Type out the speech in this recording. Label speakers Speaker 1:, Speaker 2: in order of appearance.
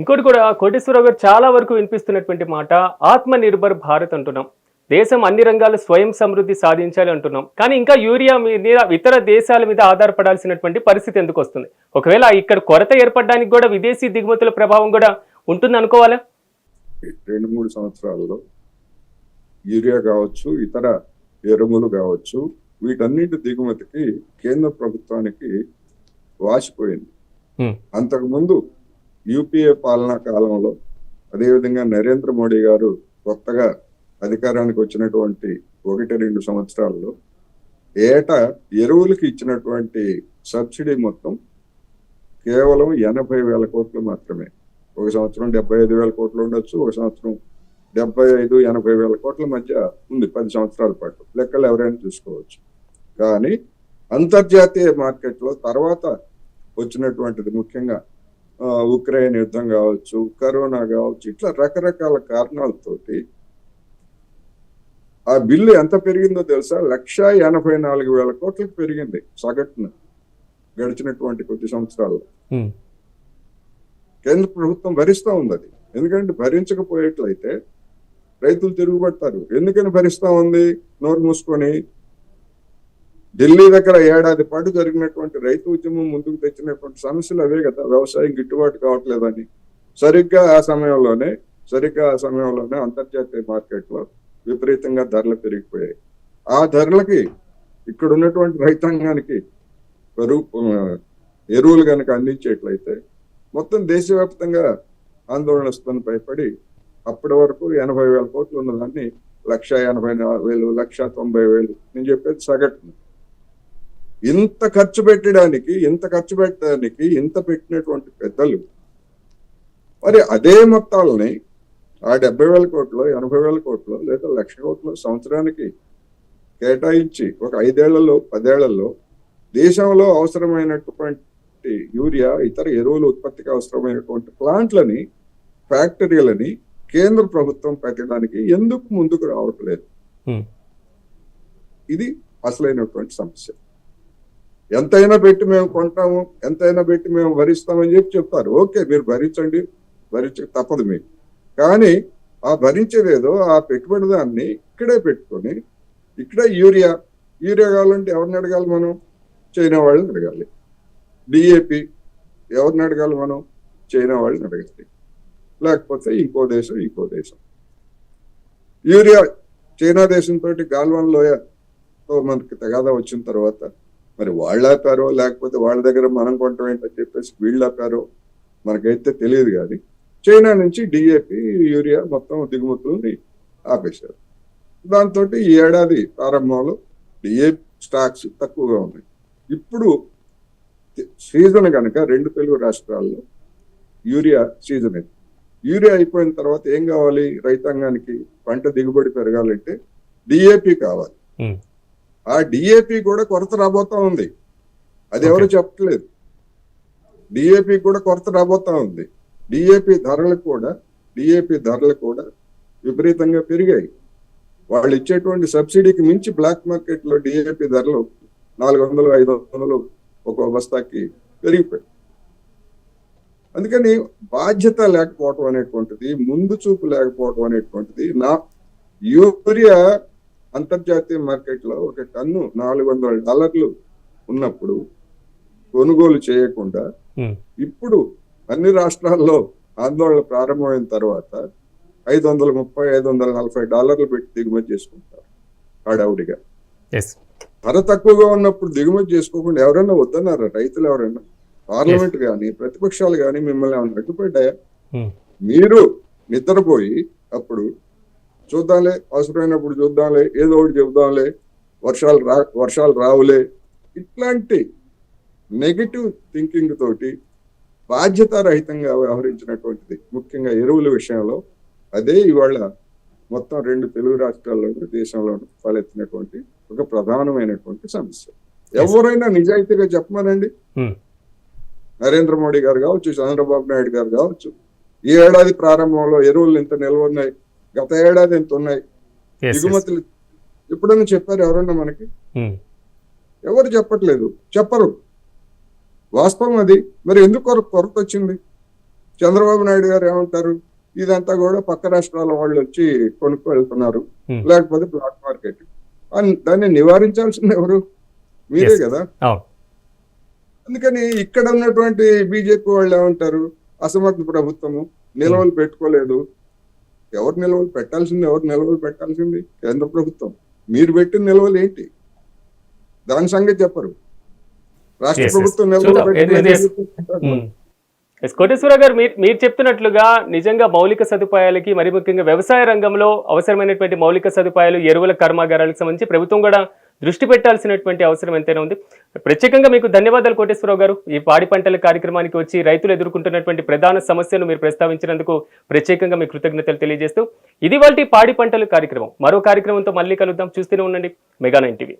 Speaker 1: ఇంకోటి కూడా కోటేశ్వరరావు గారు చాలా వరకు వినిపిస్తున్నటువంటి మాట ఆత్మ నిర్భర్ భారత్ అంటున్నాం. దేశం అన్ని రంగాలు స్వయం సమృద్ధి సాధించాలి అంటున్నాం. కానీ ఇంకా యూరియా మీద ఇతర దేశాల మీద ఆధారపడాల్సినటువంటి పరిస్థితి ఎందుకు వస్తుంది? ఒకవేళ ఇక్కడ కొరత ఏర్పడడానికి కూడా విదేశీ దిగుమతుల ప్రభావం కూడా ఉంటుంది అనుకోవాలా?
Speaker 2: 2-3 సంవత్సరాల్లో యూరియా కావచ్చు, ఇతర ఎరువులు కావచ్చు, వీటన్నిటి దిగుమతికి కేంద్ర ప్రభుత్వానికి వాసిపోయింది. అంతకుముందు యూపీఏ పాలనా కాలంలో, అదేవిధంగా నరేంద్ర మోడీ గారు కొత్తగా అధికారానికి వచ్చినటువంటి 1-2 సంవత్సరాల్లో ఏటా ఎరువులకి ఇచ్చినటువంటి సబ్సిడీ మొత్తం కేవలం 80,000 కోట్లు మాత్రమే. ఒక సంవత్సరం 75,000 కోట్లు ఉండొచ్చు, ఒక సంవత్సరం 75-80,000 కోట్ల మధ్య ఉంది 10 సంవత్సరాల పాటు. లెక్కలు ఎవరైనా చూసుకోవచ్చు. కానీ అంతర్జాతీయ మార్కెట్లో తర్వాత వచ్చినటువంటిది ముఖ్యంగా ఉక్రెయిన్ యుద్ధం కావచ్చు, కరోనా కావచ్చు, ఇట్లా రకరకాల కారణాలతోటి ఆ బిల్లు ఎంత పెరిగిందో తెలుసా? 184,000 కోట్లకు పెరిగింది సగటున గడిచినటువంటి కొద్ది సంవత్సరాల్లో. కేంద్ర ప్రభుత్వం భరిస్తూ ఉంది అది. ఎందుకంటే భరించకపోయేట్లయితే రైతులు తిరుగుబడతారు. ఎందుకని భరిస్తా ఉంది? నోరు మూసుకొని ఢిల్లీ దగ్గర ఏడాది పాటు జరిగినటువంటి రైతు ఉద్యమం ముందుకు తెచ్చినటువంటి సమస్యలు అవే కదా. వ్యవసాయం గిట్టుబాటు కావట్లేదని సరిగ్గా ఆ సమయంలోనే అంతర్జాతీయ మార్కెట్లో విపరీతంగా ధరలు పెరిగిపోయాయి. ఆ ధరలకి ఇక్కడ ఉన్నటువంటి రైతాంగానికి ఎరువులు కనుక అందించేట్లయితే మొత్తం దేశవ్యాప్తంగా ఆందోళన వస్తుందని భయపడి అప్పటి వరకు 80,000 కోట్లు ఉన్నదాన్ని 1,80,000, 1,90,000 నేను చెప్పేది సగటున. ఇంత ఖర్చు పెట్టడానికి ఇంత పెట్టినటువంటి పెద్దలు మరి అదే మొత్తాలని ఆ 70,000 కోట్లు, 80,000 కోట్లు లేదా 1,00,000 కోట్లు సంవత్సరానికి కేటాయించి ఒక 5 ఏళ్లలో 10 ఏళ్లలో దేశంలో అవసరమైనటువంటి యూరియా, ఇతర ఎరువుల ఉత్పత్తికి అవసరమైనటువంటి ప్లాంట్లని, ఫ్యాక్టరీలని కేంద్ర ప్రభుత్వం పెట్టడానికి ఎందుకు ముందుకు రావట్లేదు? ఇది అసలైనటువంటి సమస్య. ఎంతైనా పెట్టి మేము కొంటాము, ఎంతైనా పెట్టి మేము భరిస్తామని చెప్తారు. ఓకే, మీరు భరించండి, తప్పదు మీకు. కానీ ఆ భరించేదేదో ఆ పెట్టుబడిదాన్ని ఇక్కడే పెట్టుకొని ఇక్కడే యూరియా కావాలంటే ఎవరిని అడగాలి? మనం చైనా వాళ్ళని అడగాలి. డిఏపి ఎవరిని అడగాలి? మనం చైనా వాళ్ళని అడగాలి. లేకపోతే ఇంకో దేశం. యూరియా చైనా దేశంతో గాల్వాన్ లోయతో మనకి తగాదా వచ్చిన తర్వాత మరి వాళ్ళు ఆపారో లేకపోతే వాళ్ళ దగ్గర మనం కొంటాం ఏంటని చెప్పేసి వీళ్ళు ఆపారో మనకైతే తెలియదు. కానీ చైనా నుంచి డిఏపి, యూరియా మొత్తం దిగుమతులని ఆపేశారు. దాంతో ఈ ఏడాది ప్రారంభంలో డిఏపి స్టాక్స్ తక్కువగా ఉన్నాయి. ఇప్పుడు సీజన్ కనుక 2 తెలుగు రాష్ట్రాల్లో యూరియా సీజన్ అయింది. యూరియా అయిపోయిన తర్వాత ఏం కావాలి? రైతాంగానికి పంట దిగుబడి పెరగాలంటే డిఏపి కావాలి. ఆ డిఏపి కూడా కొరత రాబోతా ఉంది. అది ఎవరు చెప్పట్లేదు. డిఏపి కూడా కొరత రాబోతా ఉంది. డిఏపి ధరలు కూడా విపరీతంగా పెరిగాయి. వాళ్ళు ఇచ్చేటువంటి సబ్సిడీకి మించి బ్లాక్ మార్కెట్ లో డిఏపి ధరలు 400-500 ఒక బస్తాకి పెరిగిపోయాయి. అందుకని బాధ్యత లేకపోవటం అనేటువంటిది, ముందు చూపు లేకపోవటం అనేటువంటిది. యూరియా అంతర్జాతీయ మార్కెట్ లో ఒక టన్ను $400 ఉన్నప్పుడు కొనుగోలు చేయకుండా ఇప్పుడు అన్ని రాష్ట్రాల్లో ఆందోళన ప్రారంభమైన తర్వాత $530-540 పెట్టి దిగుమతి చేసుకుంటారు హడావుడిగా. ధర తక్కువగా ఉన్నప్పుడు దిగుమతి చేసుకోకుండా ఎవరైనా వద్దన్నారా? రైతులు ఎవరైనా? పార్లమెంట్ కానీ ప్రతిపక్షాలు కానీ మిమ్మల్ని ఏమైనా అడ్డుపడ్డాయా? మీరు నిద్రపోయి అప్పుడు చూద్దాంలే, అవసరమైనప్పుడు చూద్దాంలే, ఏదో ఒకటి చెబుదాంలే, వర్షాలు రావులే, ఇట్లాంటి నెగిటివ్ థింకింగ్ తోటి బాధ్యతారహితంగా వ్యవహరించినటువంటిది ముఖ్యంగా ఎరువుల విషయంలో. అదే ఇవాళ మొత్తం 2 తెలుగు రాష్ట్రాల్లోనూ దేశంలోనూ తలెత్తినటువంటి ఒక ప్రధానమైనటువంటి సమస్య. ఎవరైనా నిజాయితీగా చెప్పమనండి. నరేంద్ర మోడీ గారు కావచ్చు, చంద్రబాబు నాయుడు గారు కావచ్చు, ఈ ఏడాది ప్రారంభంలో ఎరువులు ఇంత నిల్వ ఉన్నాయి, గత ఏడాది ఎంత ఉన్నాయి, దిగుమతులు ఎప్పుడైనా చెప్పారు ఎవరన్నా మనకి? ఎవరు చెప్పట్లేదు, చెప్పరు. వాస్తవం అది. మరి ఎందుకు కొరత వచ్చింది? చంద్రబాబు నాయుడు గారు ఏమంటారు, ఇదంతా కూడా పక్క రాష్ట్రాల వాళ్ళు వచ్చి కొనుక్కు వెళ్తున్నారు, లేకపోతే బ్లాక్ మార్కెట్. దాన్ని నివారించాల్సింది ఎవరు? మీరే కదా. అందుకని ఇక్కడ ఉన్నటువంటి బీజేపీ వాళ్ళు ఏమంటారు, అసమర్థ ప్రభుత్వము, నిల్వలు పెట్టుకోలేదు. ఎవరు నిల్వలు పెట్టాల్సింది? ఎవరు నిల్వలు పెట్టాల్సింది? కేంద్ర ప్రభుత్వం. మీరు పెట్టిన నిల్వలు ఏంటి? దాని సంగతి చెప్పరు. రాష్ట్ర ప్రభుత్వం నిల్వలు పెట్టిన
Speaker 1: కోటేశ్వర గారు, మీరు చెప్తున్నట్లుగా నిజంగా మౌలిక సదుపాయాలకి, మరి ముఖ్యంగా వ్యవసాయ రంగంలో అవసరమైనటువంటి మౌలిక సదుపాయాలు, ఎరువుల కర్మాగారాలకు సంబంధించి ప్రభుత్వం కూడా దృష్టి పెట్టాల్సినటువంటి అవసరం ఎంతైనా ఉంది. ప్రత్యేకంగా మీకు ధన్యవాదాలు కోటేశ్వరరావు గారు. ఈ పాడి పంటల కార్యక్రమానికి వచ్చి రైతులు ఎదుర్కొంటున్నటువంటి ప్రధాన సమస్యను మీరు ప్రస్తావించినందుకు ప్రత్యేకంగా మీ కృతజ్ఞతలు తెలియజేస్తూ, ఇది వాటి పాడి పంటల కార్యక్రమం. మరో కార్యక్రమంతో మళ్ళీ కలుద్దాం. చూస్తూనే ఉండండి మెగా 9 టీవీ.